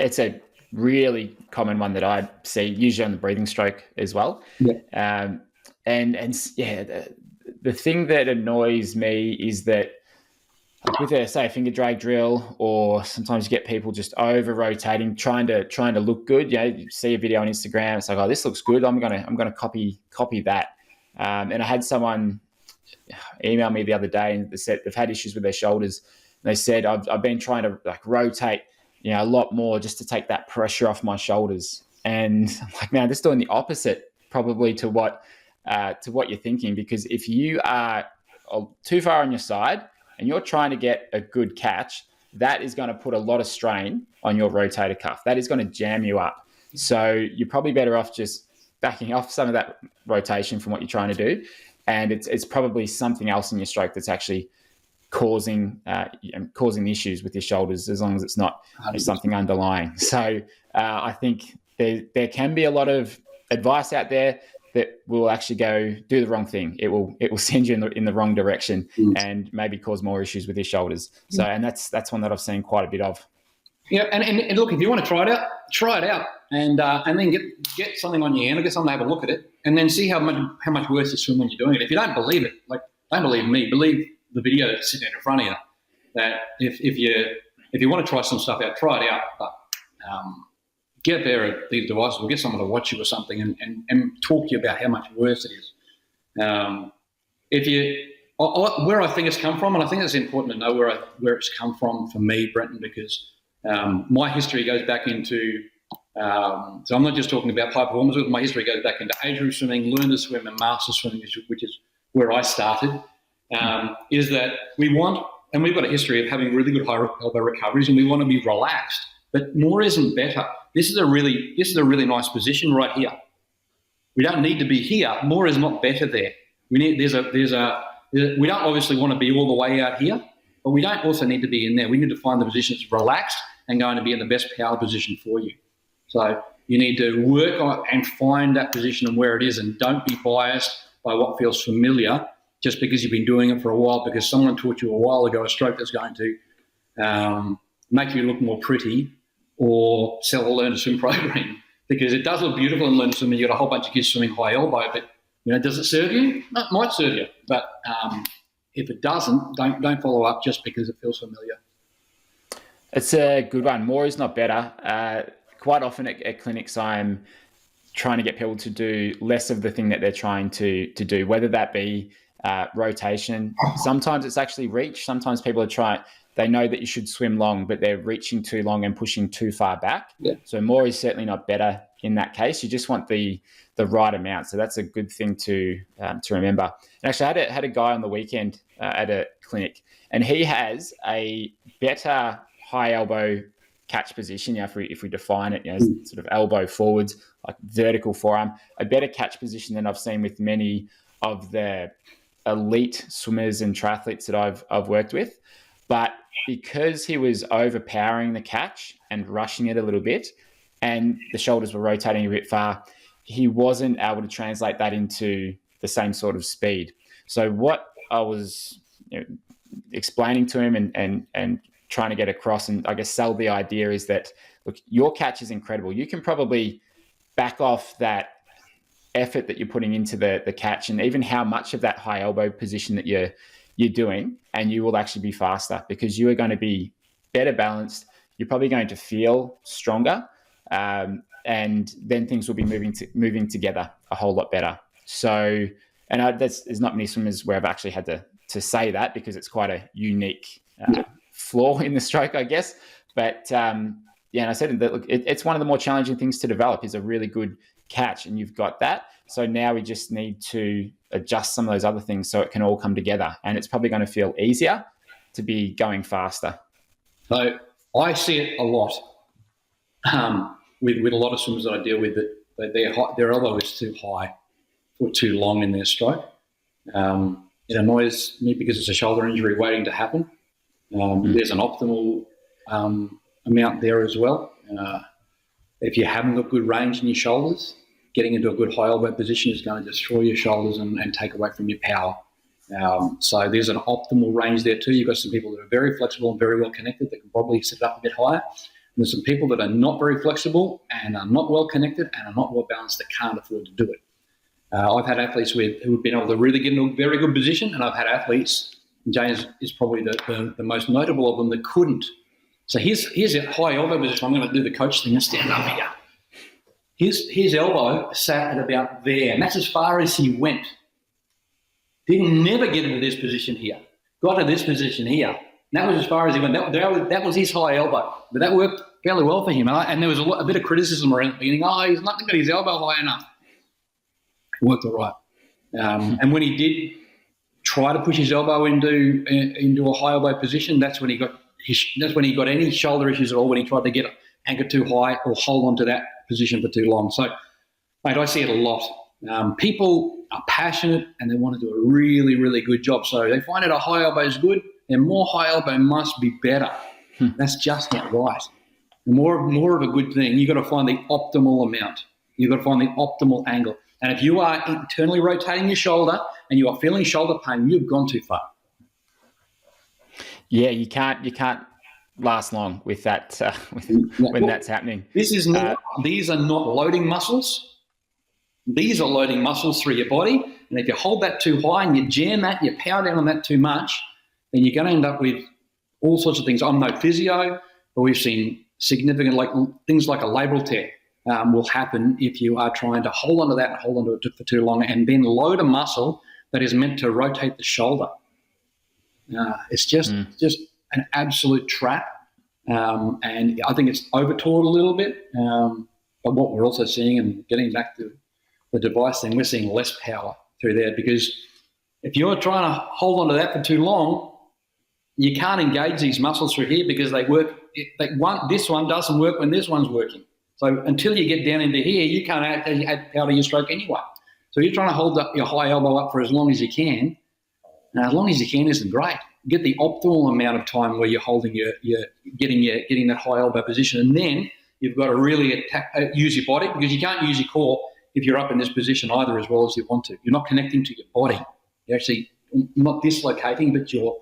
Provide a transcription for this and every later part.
it's a really common one that I see, usually on the breathing stroke as well. Yeah. And yeah, the thing that annoys me is that, like with a finger drag drill, or sometimes you get people just over rotating, trying to look good. You see a video on Instagram, it's like, oh, this looks good, I'm gonna copy that. And I had someone email me the other day, and they said they've had issues with their shoulders. And they said, I've been trying to like rotate, a lot more just to take that pressure off my shoulders. And I'm like, man, this is doing the opposite probably to what you're thinking, because if you are too far on your side and you're trying to get a good catch, that is going to put a lot of strain on your rotator cuff. That is going to jam you up. So you're probably better off just backing off some of that rotation from what you're trying to do. And it's probably something else in your stroke that's actually causing the issues with your shoulders, as long as it's not something underlying. So I think there can be a lot of advice out there that will actually go do the wrong thing. It will send you in the wrong direction and maybe cause more issues with your shoulders. So, and that's one that I've seen quite a bit of. Yeah, and look, if you want to try it out, and then get something on your hand, or get someone to have a look at it, and then see how much worse you swim when you're doing it. If you don't believe it, like, don't believe me, believe the video that's sitting in front of you. That if you want to try some stuff out, try it out, but get there at these devices, or get someone to watch you or something, and talk to you about how much worse it is. Where I think it's come from, and I think it's important to know where it's come from for me, Brenton, because my history goes back into, so I'm not just talking about high performance, my history goes back into age group swimming, learn to swim, and master swimming, which is where I started, is that we want, and we've got a history of having really good high elbow recoveries, and we want to be relaxed, but more isn't better. This is a really nice position right here. We don't need to be here. More is not better there. We don't obviously want to be all the way out here, but we don't also need to be in there. We need to find the position that's relaxed and going to be in the best power position for you. So you need to work on and find that position and where it is, and don't be biased by what feels familiar just because you've been doing it for a while, because someone taught you a while ago a stroke that's going to make you look more pretty, or sell a learn to swim program, because it does look beautiful in learn to swim, and you've got a whole bunch of kids swimming high elbow, but does it serve you? No, it might serve you, but if it doesn't, don't follow up just because it feels familiar. It's a good one. More is not better. Quite often at clinics, I'm trying to get people to do less of the thing that they're trying to do, whether that be rotation. Sometimes it's actually reach. Sometimes people are trying. They know that you should swim long, but they're reaching too long and pushing too far back. Yeah. So more is certainly not better in that case. You just want the right amount. So that's a good thing to remember. And actually, I had a guy on the weekend at a clinic, and he has a better high elbow catch position. If we define it, sort of elbow forwards, like vertical forearm, a better catch position than I've seen with many of the elite swimmers and triathletes that I've worked with. But because he was overpowering the catch and rushing it a little bit, and the shoulders were rotating a bit far, he wasn't able to translate that into the same sort of speed. So what I was explaining to him and trying to get across, and I guess sell the idea, is that, look, your catch is incredible. You can probably back off that effort that you're putting into the catch, and even how much of that high elbow position that you're doing, and you will actually be faster because you are going to be better balanced. You're probably going to feel stronger, and then things will be moving together a whole lot better. So, and there's not many swimmers where I've actually had to say that, because it's quite a unique flaw in the stroke, I guess. But and I said that, look, it's one of the more challenging things to develop is a really good catch, and you've got that. So now we just need to adjust some of those other things so it can all come together, and it's probably going to feel easier to be going faster. So I see it a lot with a lot of swimmers that I deal with, that their elbow is too high or too long in their stroke. It annoys me because it's a shoulder injury waiting to happen. There's an optimal amount there as well. If you haven't got good range in your shoulders, getting into a good high elbow position is going to destroy your shoulders and take away from your power. So there's an optimal range there too. You've got some people that are very flexible and very well connected that can probably set it up a bit higher. There's some people that are not very flexible and are not well connected and are not well balanced that can't afford to do it. I've had athletes who have been able to really get in a very good position, and I've had athletes, James is probably the most notable of them, that couldn't. So here's a high elbow position. I'm going to do the coach thing and stand up here. His elbow sat at about there, and that's as far as he went. Didn't never get into this position here. Got to this position here. And that was as far as he went. That was his high elbow. But that worked fairly well for him. And there was a bit of criticism around the beginning. Oh, he's not got his elbow high enough. It worked all right. And when he did try to push his elbow into a high elbow position, that's when he got any shoulder issues at all, when he tried to get anchored too high or hold on to that position for too long. So, mate, I see it a lot. People are passionate and they want to do a really, really good job. So they find out a high elbow is good, and more high elbow must be better. That's just not right. More of a good thing, you've got to find the optimal amount. You've got to find the optimal angle. And if you are internally rotating your shoulder and you are feeling shoulder pain, you've gone too far. Yeah, you can't last long with that when that's happening. These are not loading muscles. These are loading muscles through your body. And if you hold that too high and you jam that, you power down on that too much, then you're going to end up with all sorts of things. I'm no physio, but we've seen significant things like a labral tear will happen if you are trying to hold onto that and hold onto it for too long and then load a muscle that is meant to rotate the shoulder. It's just an absolute trap. And I think it's over-taught a little bit. But what we're also seeing, and getting back to the device thing, we're seeing less power through there, because if you're trying to hold onto that for too long, you can't engage these muscles through here because they work. This one doesn't work when this one's working. So until you get down into here, you can't add power to your stroke anyway. So you're trying to hold your high elbow up for as long as you can. Now, as long as you can isn't great. Get the optimal amount of time where you're holding getting that high elbow position, and then you've got to really use your body, because you can't use your core if you're up in this position either as well as you want to. You're not connecting to your body. You're actually not dislocating, but you're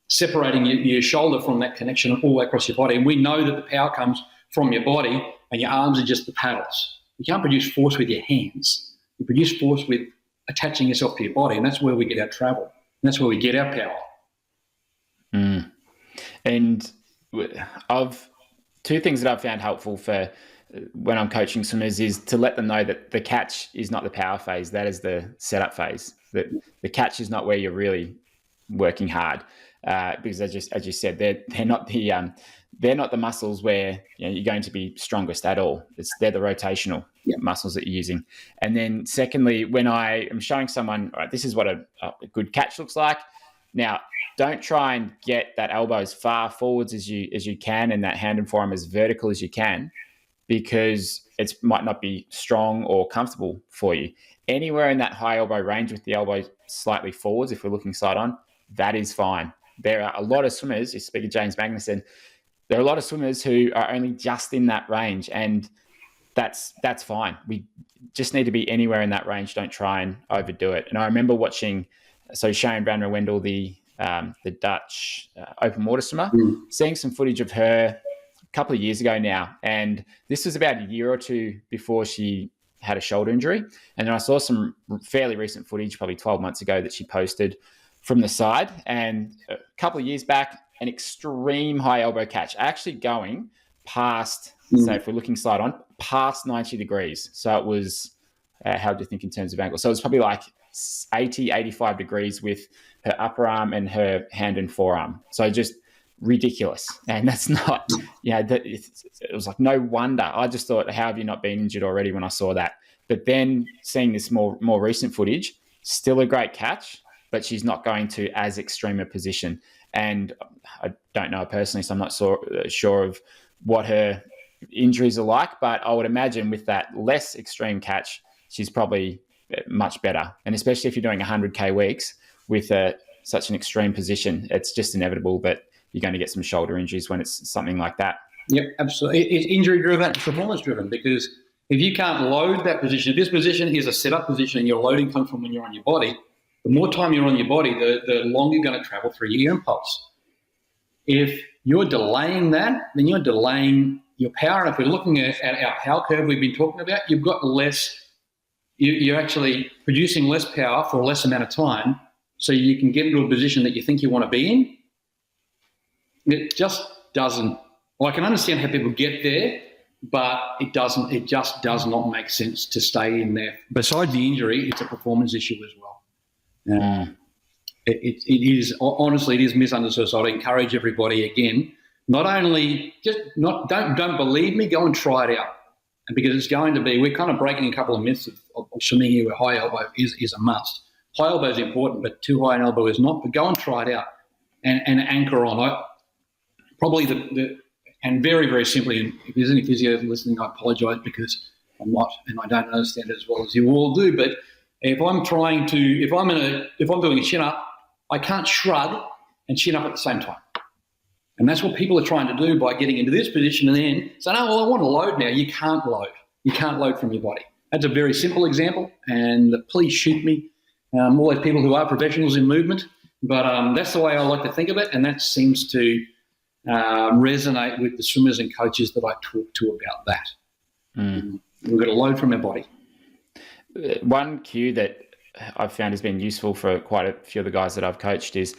separating your shoulder from that connection all the way across your body. And we know that the power comes from your body, and your arms are just the paddles. You can't produce force with your hands. You produce force with attaching yourself to your body, and that's where we get our travel. And that's where we get our power. And of two things that I've found helpful for when I'm coaching swimmers is to let them know that the catch is not the power phase. That is the setup phase. That the catch is not where you're really working hard, because as you said, they're not the muscles where you're going to be strongest at all. They're the rotational muscles that you're using. And then secondly, when I am showing someone, all right, this is what a good catch looks like. Now, don't try and get that elbow as far forwards as you can and that hand and forearm as vertical as you can, because it might not be strong or comfortable for you. Anywhere in that high elbow range with the elbow slightly forwards, if we're looking side on, that is fine. There are a lot of swimmers, speaking of James Magnuson, there are a lot of swimmers who are only just in that range, and that's fine. We just need to be anywhere in that range. Don't try and overdo it. And I remember watching, Shane Van Wendel, the Dutch open water swimmer, seeing some footage of her a couple of years ago now. And this was about a year or two before she had a shoulder injury. And then I saw some fairly recent footage, probably 12 months ago, that she posted from the side. And a couple of years back, an extreme high elbow catch, actually going past, so if we're looking side on, past 90 degrees. So it was, how do you think in terms of angle? So it was probably like 80, 85 degrees with her upper arm and her hand and forearm. So just ridiculous. And that's not, it was like, no wonder. I just thought, how have you not been injured already when I saw that? But then seeing this more recent footage, still a great catch, but she's not going to as extreme a position. And I don't know her personally, so I'm not sure of what her injuries are like, but I would imagine with that less extreme catch, she's probably much better. And especially if you're doing 100K weeks with such an extreme position, it's just inevitable that you're going to get some shoulder injuries when it's something like that. Yep, absolutely. It's injury-driven, it's performance-driven, because if you can't load that position, if this position is a set-up position and your loading comes from when you're on your body, the more time you're on your body, the longer you're going to travel through your impulse. If you're delaying that, then you're delaying your power. And if we're looking at our power curve we've been talking about, you've got less, you're actually producing less power for a less amount of time, so you can get into a position that you think you want to be in. It just doesn't. Well, I can understand how people get there, but it doesn't. It just does not make sense to stay in there. Besides the injury, it's a performance issue as well. It is honestly, it is misunderstood. So I'd encourage everybody again. Not only don't believe me, go and try it out, and because it's going to be. We're kind of breaking a couple of myths of swimming here, where high elbow is a must. High elbow is important, but too high an elbow is not. But go and try it out and anchor on. Probably and very, very simply, and if there's any physio listening, I apologise because I'm not, and I don't understand it as well as you all do. But if I'm doing a chin up, I can't shrug and chin up at the same time. And that's what people are trying to do by getting into this position and then saying, oh, well, I want to load now. You can't load. You can't load from your body. That's a very simple example, and please shoot me, all those people who are professionals in movement. But that's the way I like to think of it, and that seems to resonate with the swimmers and coaches that I talk to about that. We've got to load from our body. One cue that I've found has been useful for quite a few of the guys that I've coached is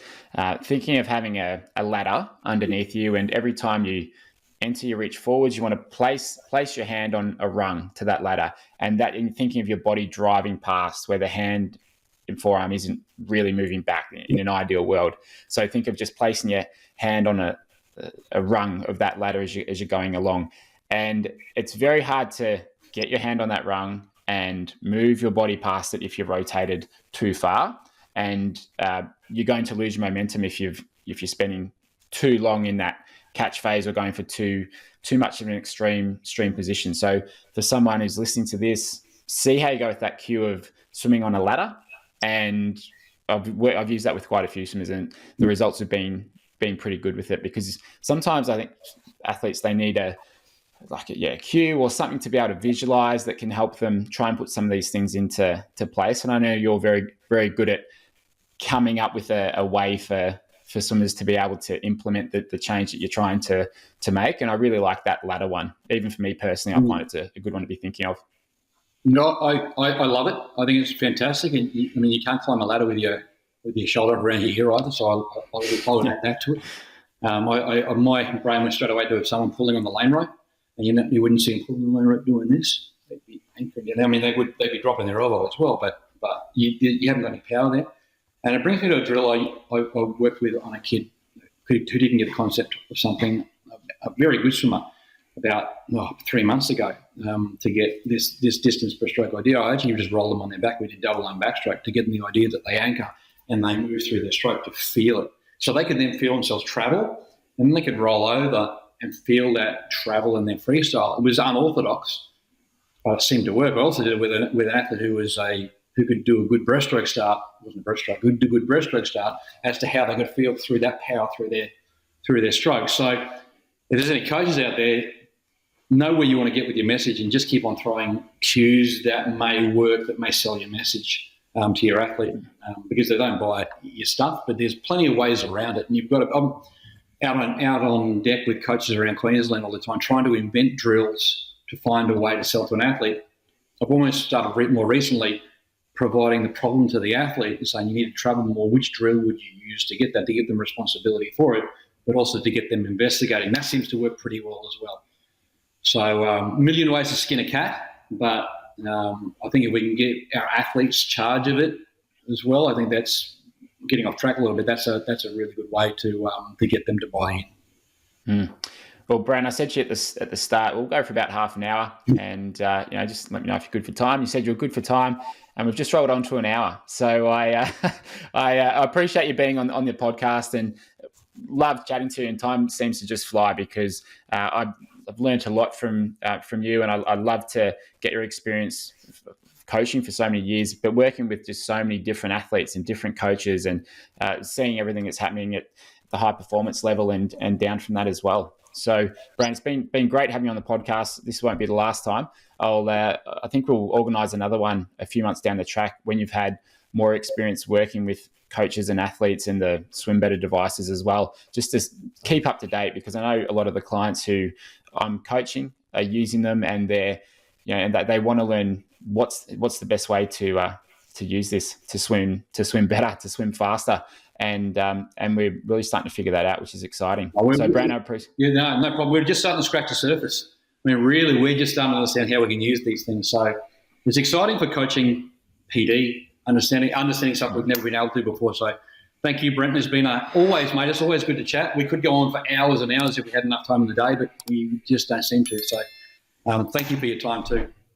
thinking of having a ladder underneath you, and every time you enter your reach forwards, you want to place your hand on a rung to that ladder, and that in thinking of your body driving past where the hand and forearm isn't really moving back in an ideal world. So think of just placing your hand on a rung of that ladder as you're going along, and it's very hard to get your hand on that rung and move your body past it if you're rotated too far, and you're going to lose your momentum if you're spending too long in that catch phase or going for too much of an extreme position. So for someone who's listening to this, see how you go with that cue of swimming on a ladder, and I've used that with quite a few swimmers, and the results have been pretty good with it, because sometimes I think athletes, they need a cue or something to be able to visualize that can help them try and put some of these things into place. And I know you're very, very good at coming up with a way for swimmers to be able to implement the change that you're trying to make. And I really like that latter one. Even for me personally, I find it's a good one to be thinking of. No, I love it. I think it's fantastic. And you can't climb a ladder with your shoulder around your ear either. So I would add that to it. My brain went straight away to someone pulling on the lane rope. And you wouldn't see them pulling the lane rope doing this. They'd be anchoring it. I mean, they'd be dropping their elbow as well, but you haven't got any power there. And it brings me to a drill I worked with on a kid who didn't get the concept of something, a very good swimmer, about 3 months ago, to get this distance per stroke idea. I actually just rolled them on their back. We did double arm backstroke to get them the idea that they anchor and they move through their stroke to feel it. So they could then feel themselves travel, and then they could roll over and feel that travel in their freestyle. It was unorthodox, but it seemed to work. I also did it with an athlete who could do a good breaststroke start. It wasn't a breaststroke, could do a good breaststroke start as to how they could feel through that power through their stroke. So if there's any coaches out there, know where you want to get with your message and just keep on throwing cues that may work, that may sell your message to your athlete, because they don't buy your stuff, but there's plenty of ways around it. And you've got to, out on deck with coaches around Queensland all the time, trying to invent drills to find a way to sell to an athlete. I've almost started more recently providing the problem to the athlete and saying, you need to travel more. Which drill would you use to get that, to give them responsibility for it, but also to get them investigating? That seems to work pretty well as well. So a million ways to skin a cat, but I think if we can get our athletes charge of it as well, I think that's getting off track a little bit. That's a really good way to get them to buy in. Well, Brant, I said to you at the start, we'll go for about half an hour, and just let me know if you're good for time. You said you're good for time, and we've just rolled on to an hour. So I appreciate you being on the podcast, and love chatting to you. And time seems to just fly, because I've learned a lot from you, and I love to get your experience coaching for so many years, but working with just so many different athletes and different coaches, and seeing everything that's happening at the high performance level and down from that as well. So, Brant, it's been great having you on the podcast. This won't be the last time. I think we'll organise another one a few months down the track when you've had more experience working with coaches and athletes and the SwimBETTER devices as well, just to keep up to date, because I know a lot of the clients who I'm coaching are using them, and they're, and that they want to learn what's the best way to use this to swim better, to swim faster. And we're really starting to figure that out, which is exciting. So, Brant, I appreciate. Yeah, no problem. We're just starting to scratch the surface. I mean, really, we're just starting to understand how we can use these things. So it's exciting for coaching PD, understanding something we've never been able to do before. So thank you, Brent. It's been always, mate. It's always good to chat. We could go on for hours and hours if we had enough time in the day, but we just don't seem to. So thank you for your time too.